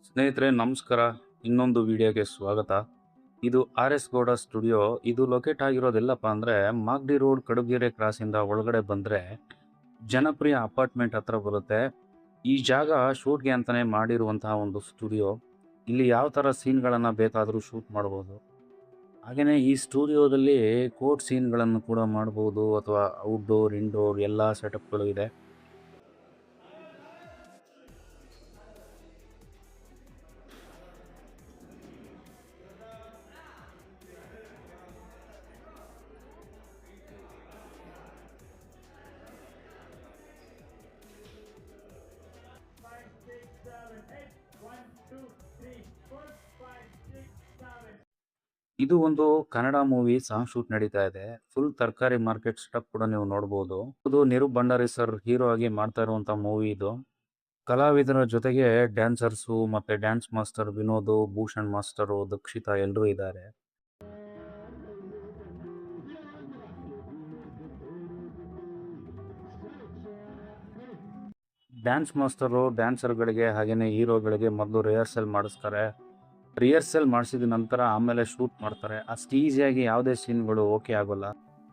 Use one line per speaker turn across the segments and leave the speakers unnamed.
ಸ್ನೇಹಿತರೆ ನಮಸ್ಕಾರ. ಇನ್ನೊಂದು ವಿಡಿಯೋಗೆ ಸ್ವಾಗತ. ಇದು RS ಗೌಡ ಸ್ಟುಡಿಯೋ. ಇದು ಲೊಕೇಟ್ ಆಗಿರೋದೆಲ್ಲಪ್ಪ ಅಂದರೆ ಮಾಗಡಿ ರೋಡ್ ಕಡುಗೆರೆ ಕ್ರಾಸಿಂದ ಒಳಗಡೆ ಬಂದರೆ ಜನಪ್ರಿಯ ಅಪಾರ್ಟ್ಮೆಂಟ್ ಹತ್ರ ಬರುತ್ತೆ. ಈ ಜಾಗ ಶೂಟ್ಗೆ ಅಂತಲೇ ಮಾಡಿರುವಂತಹ ಒಂದು ಸ್ಟುಡಿಯೋ. ಇಲ್ಲಿ ಯಾವ ಥರ ಸೀನ್ಗಳನ್ನು ಬೇಕಾದರೂ ಶೂಟ್ ಮಾಡ್ಬೋದು. ಹಾಗೆಯೇ ಈ ಸ್ಟುಡಿಯೋದಲ್ಲಿ ಕೋರ್ಟ್ ಸೀನ್ಗಳನ್ನು ಕೂಡ ಮಾಡ್ಬೋದು, ಅಥವಾ ಔಟ್ಡೋರ್ ಇಂಡೋರ್ ಎಲ್ಲ ಸೆಟಪ್ಗಳು ಇದೆ. ಇದು ಒಂದು ಕನ್ನಡ ಮೂವಿ ಸಾಂಗ್ ಶೂಟ್ ನಡೀತಾ ಇದೆ. ಫುಲ್ ತರಕಾರಿ ಮಾರ್ಕೆಟ್ ಸ್ಟಪ್ ಕೂಡ ನೀವು ನೋಡ್ಬೋದು. ಇದು ನಿರೂಪ್ ಭಂಡಾರಿ ಸರ್ ಹೀರೋ ಆಗಿ ಮಾಡ್ತಾ ಇರುವಂತ ಮೂವಿ ಇದು. ಕಲಾವಿದರ ಜೊತೆಗೆ ಡ್ಯಾನ್ಸರ್ಸು ಮತ್ತೆ dance master Vinod, Bhushan master, Dakshita ಎಲ್ಲರೂ ಇದ್ದಾರೆ. ಡ್ಯಾನ್ಸ್ ಮಾಸ್ಟರು ಡ್ಯಾನ್ಸರ್ಗಳಿಗೆ ಹಾಗೇನೆ ಹೀರೋಗಳಿಗೆ ಮೊದಲು ರಿಹರ್ಸಲ್ ಮಾಡಿಸ್ತಾರೆ. ರಿಹರ್ಸಲ್ ಮಾಡಿಸಿದ ನಂತರ ಆಮೇಲೆ ಶೂಟ್ ಮಾಡ್ತಾರೆ. ಅಷ್ಟು ಈಸಿಯಾಗಿ ಯಾವುದೇ ಸೀನ್ಗಳು ಓಕೆ ಆಗೋಲ್ಲ.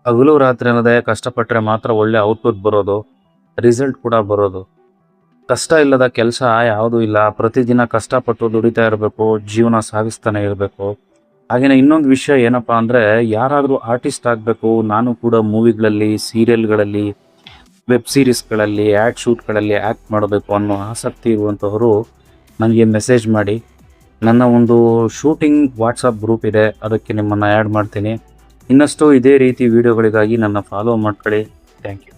ಹಗಲು ರಾತ್ರಿ ಅನ್ನೋದೇ ಕಷ್ಟಪಟ್ಟರೆ ಮಾತ್ರ ಒಳ್ಳೆ ಔಟ್ಪುಟ್ ಬರೋದು, ರಿಸಲ್ಟ್ ಕೂಡ ಬರೋದು. ಕಷ್ಟ ಇಲ್ಲದ ಕೆಲಸ ಯಾವುದೂ ಇಲ್ಲ. ಪ್ರತಿದಿನ ಕಷ್ಟಪಟ್ಟು ದುಡಿತಾ ಇರಬೇಕು, ಜೀವನ ಸಾಗಿಸ್ತಾನೆ ಇರಬೇಕು. ಹಾಗೆಯೇ ಇನ್ನೊಂದು ವಿಷಯ ಏನಪ್ಪ ಅಂದರೆ, ಯಾರಾದರೂ ಆರ್ಟಿಸ್ಟ್ ಆಗಬೇಕು, ನಾನು ಕೂಡ ಮೂವಿಗಳಲ್ಲಿ, ಸೀರಿಯಲ್ಗಳಲ್ಲಿ, ವೆಬ್ ಸೀರೀಸ್ಗಳಲ್ಲಿ, ಆ್ಯಡ್ ಶೂಟ್ಗಳಲ್ಲಿ ಆ್ಯಕ್ಟ್ ಮಾಡಬೇಕು ಅನ್ನೋ ಆಸಕ್ತಿ ಇರುವಂಥವರು ನನಗೆ ಮೆಸೇಜ್ ಮಾಡಿ. ನನ್ನ ಒಂದು ಶೂಟಿಂಗ್ ವಾಟ್ಸಪ್ ಗ್ರೂಪ್ ಇದೆ, ಅದಕ್ಕೆ ನಿಮ್ಮನ್ನು ಆ್ಯಡ್ ಮಾಡ್ತೀನಿ. ಇನ್ನಷ್ಟು ಇದೇ ರೀತಿ ವಿಡಿಯೋಗಳಿಗಾಗಿ ನನ್ನ ಫಾಲೋ ಮಾಡ್ಕೊಳ್ಳಿ. Thank you.